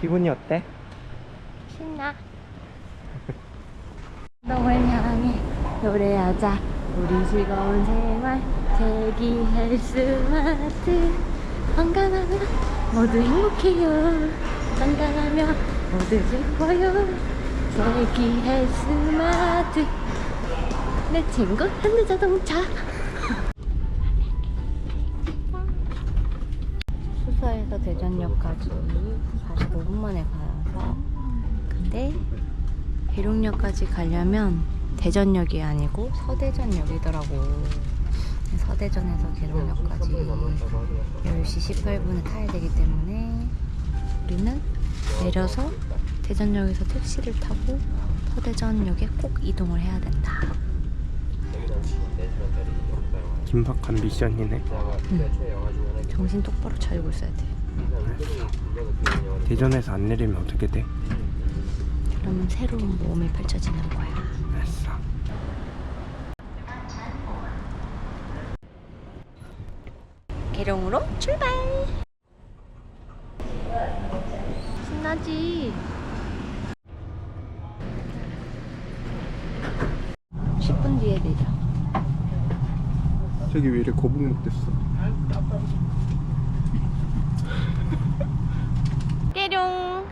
기분이 어때? 신나. 너를 향해 노래하자. 우리 즐거운 생활 제기할 스마트. 건강하면 모두 행복해요. 건강하면 모두 즐거워요. 제기할 스마트. 내 친구 현대자동차. 수서에서 대전역까지 45분 만에 가서, 근데 계룡역까지 가려면 대전역이 아니고 서대전역이더라고. 서대전에서 계룡역까지 10시 18분에 타야 되기 때문에 우리는 내려서 대전역에서 택시를 타고 서대전역에 꼭 이동을 해야 된다. 긴박한 미션이네. 응. 정신 똑바로 차리고 있어야 돼. 대전에서 안 내리면 어떻게 돼? 그러면 새로운 모험이 펼쳐지는 거야. 알았어. 계룡으로 출발! 신나지? 10분 뒤에 내려. 저기 왜 이렇게 거북목 됐어? 계룡!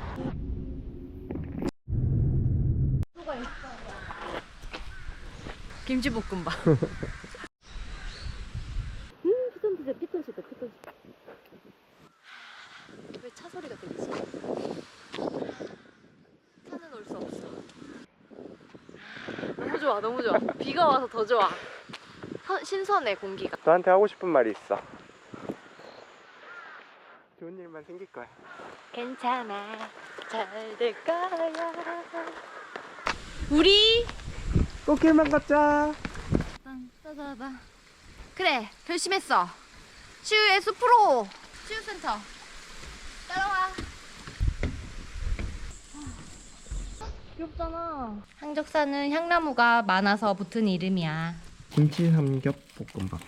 김치볶음밥. 피톤치다. 왜 차 소리가 들리지? 차는 올 수 없어. 너무 좋아. 비가 와서 더 좋아. 신선해, 공기가. 너한테 하고 싶은 말이 있어. 좋은 일만 생길 거야. 괜찮아, 잘 될 거야. 우리 꽃길만 걷자. 따다다. 그래, 결심했어. 치유의 숲으로. 치유센터 따라와. 귀엽잖아. 항적산은 향나무가 많아서 붙은 이름이야. 김치 삼겹 볶음밥.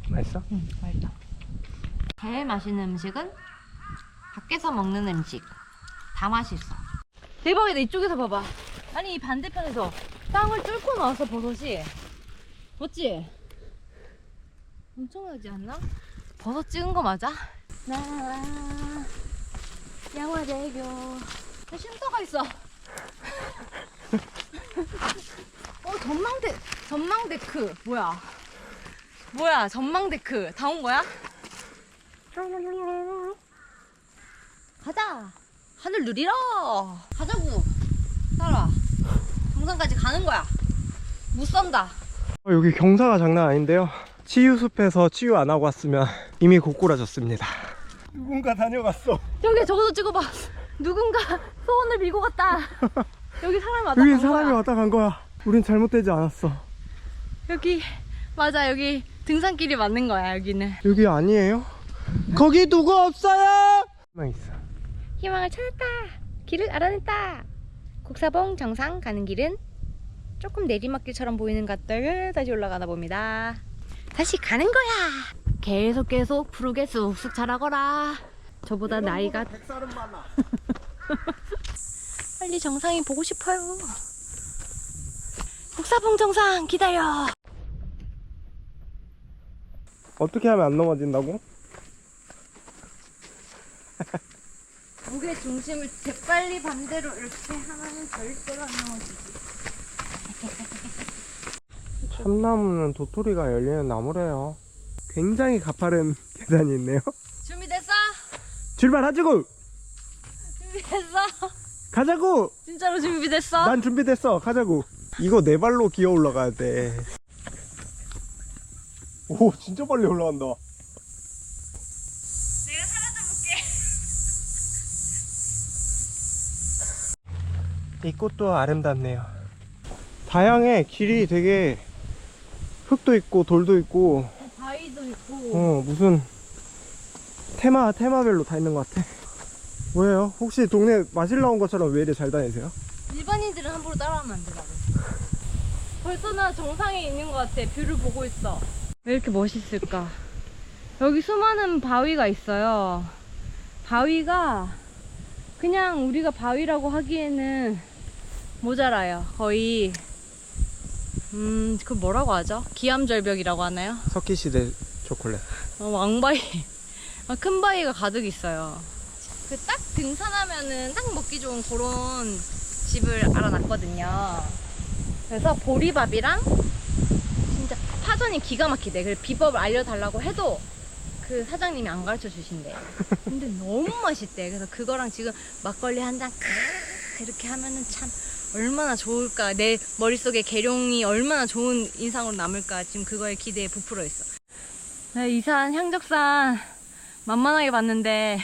맛있어? 응, 맛있다. 제일 맛있는 음식은 밖에서 먹는 음식. 다 맛있어. 대박이다. 이쪽에서 봐봐. 아니, 이 반대편에서 땅을 뚫고 나와서 버섯이. 멋지? 엄청나지 않나? 버섯 찍은 거 맞아? 나와 양화대교. 쉼터가 있어. 전망데크. 뭐야, 전망데크. 다 온 거야? 가자. 하늘 누리러. 가자고. 따라와. 정상까지 가는 거야. 못 산다. 여기 경사가 장난 아닌데요. 치유숲에서 치유 안 하고 왔으면 이미 고꾸라졌습니다. 누군가 다녀갔어. 저기 저것도 찍어봐. 누군가 소원을 빌고 갔다. 여기 사람이 왔다 간 여기 사람이 거야. 왔다 간 거야. 우린 잘못되지 않았어. 여기 맞아. 여기 등산길이 맞는 거야. 여기는. 여기 아니에요? 거기 누구 없어요? 희망 있어. 희망을 찾았다. 길을 알아냈다. 곡사봉 정상 가는 길은 조금 내리막길처럼 보이는 것들 다시 올라가나 봅니다. 다시 가는 거야. 계속 푸르게 쑥쑥 자라거라. 저보다 나이가 백살은 많아. 빨리 정상이 보고 싶어요. 곡사봉 정상 기다려. 어떻게 하면 안 넘어진다고? 무게 중심을 재빨리 반대로 이렇게 하면 절대로 안 넘어지지. 참나무는 도토리가 열리는 나무래요. 굉장히 가파른 계단이 있네요. 준비됐어? 출발하자고! 준비됐어? 가자고! 진짜로 준비됐어? 난 준비됐어. 가자고. 이거 네 발로 기어 올라가야 돼. 오, 진짜 빨리 올라간다. 내가 사라져볼게. 이 꽃도 아름답네요. 다양해. 길이 되게 흙도 있고 돌도 있고 바위도 있고. 무슨 테마별로 다 있는 것 같아. 뭐예요? 혹시 동네 마실 나온 것처럼 왜 이렇게 잘 다니세요? 일반인들은 함부로 따라하면 안 돼. 나는 벌써 나 정상에 있는 것 같아. 뷰를 보고 있어. 왜 이렇게 멋있을까? 여기 수많은 바위가 있어요. 바위가 그냥 우리가 바위라고 하기에는 모자라요. 거의 그 뭐라고 하죠? 기암절벽이라고 하나요? 석기시대 초콜릿. 왕바위 큰 바위가 가득 있어요. 그 딱 등산하면은 딱 먹기 좋은 그런 집을 알아놨거든요. 그래서 보리밥이랑 진짜 파전이 기가 막히대. 그래서 비법을 알려달라고 해도 그 사장님이 안 가르쳐 주신대. 근데 너무 맛있대. 그래서 그거랑 지금 막걸리 한 잔 이렇게 하면은 참 얼마나 좋을까. 내 머릿속에 계룡이 얼마나 좋은 인상으로 남을까. 지금 그거에 기대에 부풀어 있어. 네, 이산 향적산 만만하게 봤는데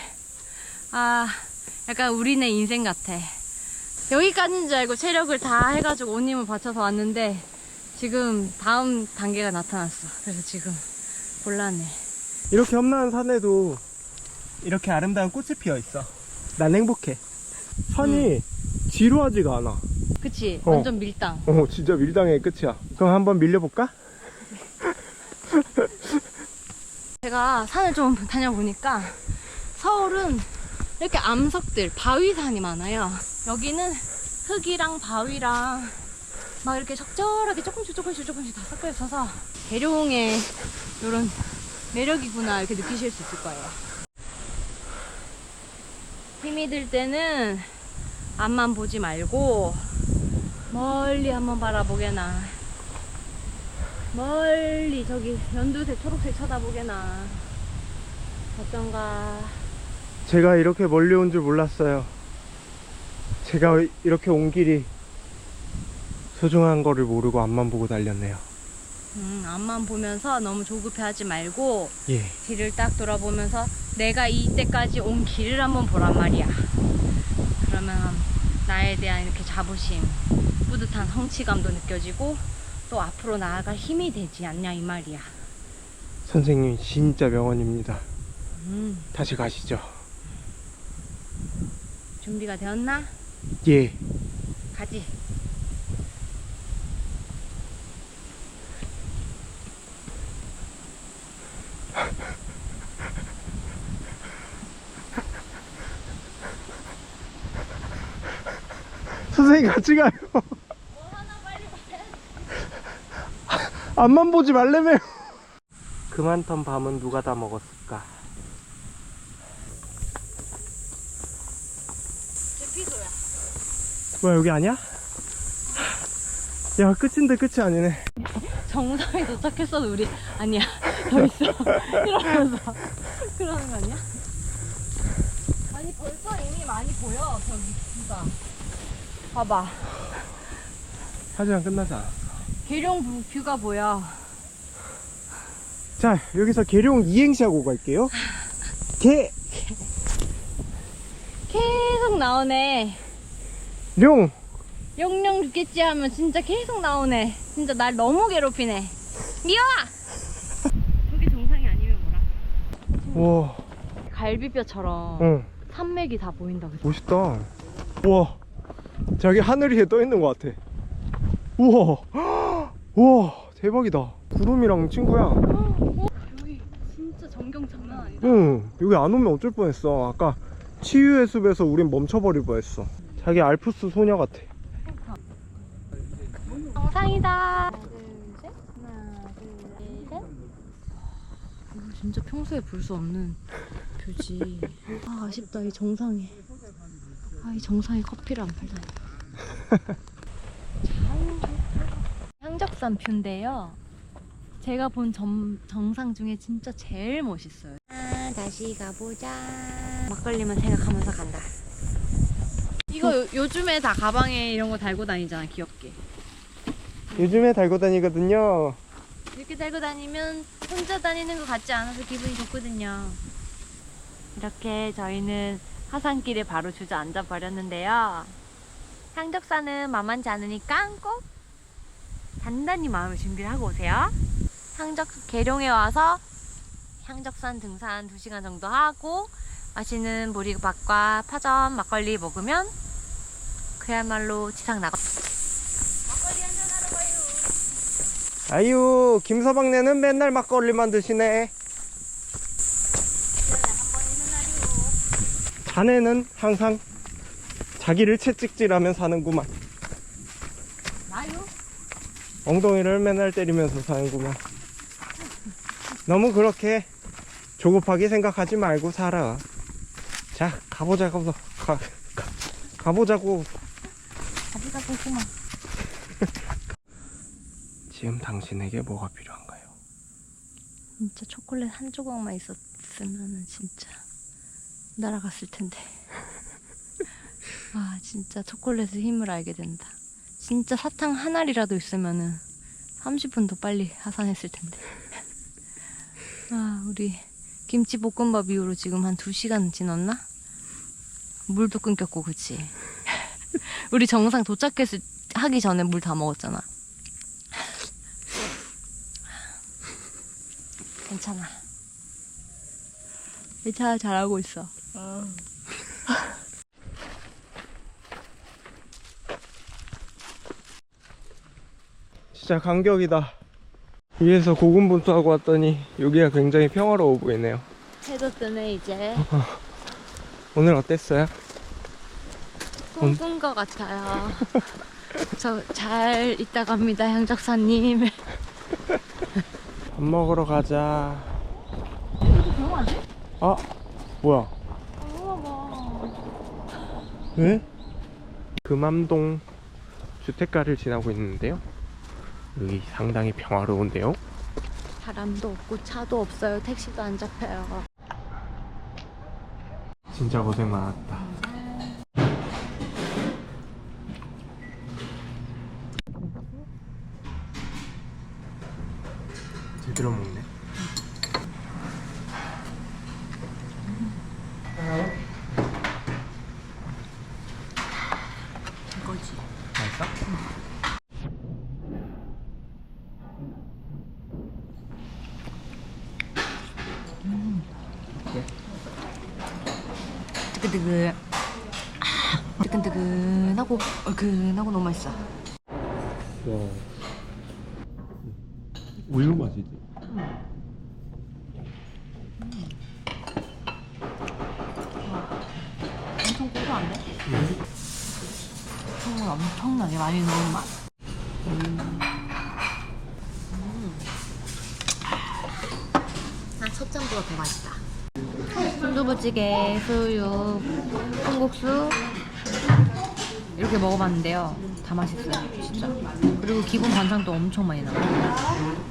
약간 우리네 인생 같아. 여기까지인 줄 알고 체력을 다 해가지고 온 힘을 바쳐서 왔는데 지금 다음 단계가 나타났어. 그래서 지금 곤란해. 이렇게 험난한 산에도 이렇게 아름다운 꽃이 피어 있어. 난 행복해. 산이 지루하지가 않아. 그치? 완전 밀당. 진짜 밀당의 끝이야. 그럼 한번 밀려볼까? 제가 산을 좀 다녀보니까 서울은 이렇게 암석들, 바위산이 많아요. 여기는 흙이랑 바위랑 막 이렇게 적절하게 조금씩 다 섞여 있어서 계룡의 이런 매력이구나 이렇게 느끼실 수 있을 거예요. 힘이 들 때는 앞만 보지 말고 멀리 한번 바라보게나. 멀리 저기 연두색 초록색 쳐다보게나. 어떤가. 제가 이렇게 멀리 온 줄 몰랐어요. 제가 이렇게 온 길이 소중한 거를 모르고 앞만 보고 달렸네요. 앞만 보면서 너무 조급해하지 말고 예. 뒤를 딱 돌아보면서 내가 이때까지 온 길을 한번 보란 말이야. 그러면 나에 대한 이렇게 자부심, 뿌듯한 성취감도 느껴지고 또 앞으로 나아갈 힘이 되지 않냐 이 말이야. 선생님 진짜 명언입니다. 다시 가시죠. 준비가 되었나? 예. 가지. 선생님 같이 가요. 뭐 하나 빨리 봐야지. 앞만 보지 말래매요. 그만턴 밤은 누가 다 먹었을까? 제피소야. 뭐야 여기 아니야? 야 끝인데 끝이 아니네. 정상에 도착했어도 우리 아니야 더 있어 이러면서 그러는 거 아니야? 아니 벌써 이미 많이 보여 저기 뷰가. 봐봐. 사진은 끝나지 않았어. 계룡 뷰가 보여. 자 여기서 계룡 이행시 하고 갈게요. 계속 나오네. 룡. 영영 죽겠지 하면 진짜 계속 나오네. 진짜 날 너무 괴롭히네. 미워! 그게 정상이 아니면 뭐라? 와. 갈비뼈처럼 응. 산맥이 다 보인다. 그치? 멋있다. 우와. 저기 하늘 위에 떠 있는 것 같아. 우와. 우와 대박이다. 구름이랑 친구야. 여기 진짜 전경 장난 아니다. 응. 여기 안 오면 어쩔 뻔했어. 아까 치유의 숲에서 우린 멈춰버릴 뻔했어. 자기 알프스 소녀 같아. 정상이다. 하나, 둘, 셋. 하나, 둘, 셋. 이거 진짜 평소에 볼 수 없는 뷰지. 아쉽다. 이 정상에. 이 정상에 커피를 안 팔다니. 향적산 뷰인데요. 제가 본 정상 중에 진짜 제일 멋있어요. 다시 가보자. 막걸리만 생각하면서 간다. 이거 요즘에 다 가방에 이런 거 달고 다니잖아, 귀엽게. 요즘에 달고 다니거든요. 이렇게 달고 다니면 혼자 다니는 것 같지 않아서 기분이 좋거든요. 이렇게 저희는 하산길에 바로 주저앉아 버렸는데요. 향적산은 만만치 않으니까 꼭 단단히 마음의 준비를 하고 오세요. 계룡에 와서 향적산 등산 2시간 정도 하고 맛있는 보리밥과 파전, 막걸리 먹으면 그야말로 지상 나가. 막걸리 한잔 하러 가요. 아유 김서방네는 맨날 막걸리만 드시네. 자네는 항상 자기를 채찍질하며 사는구만. 나요? 엉덩이를 맨날 때리면서 사는구만. 너무 그렇게 조급하게 생각하지 말고 살아. 자, 가보자고. 가보자고. 가보자고 그만. 지금 당신에게 뭐가 필요한가요? 진짜 초콜릿 한 조각만 있었으면 진짜 날아갔을 텐데. 아 진짜 초콜릿의 힘을 알게 된다. 진짜 사탕 한 알이라도 있으면은 30분 더 빨리 하산했을 텐데. 아 우리 김치볶음밥 이후로 지금 한 2시간 지났나? 물도 끊겼고 그치? 우리 정상 하기 전에 물 다 먹었잖아. 괜찮아. 이 차 잘하고 있어. 진짜 감격이다. 위에서 고군분투하고 왔더니 여기가 굉장히 평화로워 보이네요. 해도 뜨네 이제. 오늘 어땠어요? 꿈꾼 것 같아요. 저 잘 있다 갑니다, 향작사님. 밥 먹으러 가자. 이거 조용하지? 아, 뭐야? 왜? 금암동 주택가를 지나고 있는데요. 여기 상당히 평화로운데요. 사람도 없고 차도 없어요. 택시도 안 잡혀요. 진짜 고생 많았다. 제대로 먹네. 이거지. 맛있어? 뜨끈뜨끈. 뜨끈뜨끈하고 얼큰하고 너무 맛있어. 와. 우유 맛이지. 엄청 고소한데? 청을 엄청나게 많이 넣은 맛. 난 첫잔보다 더 맛있다. 순두부찌개, 수육, 콩국수 이렇게 먹어봤는데요. 다 맛있어요, 진짜. 그리고 기본 반찬도 엄청 많이 나와요.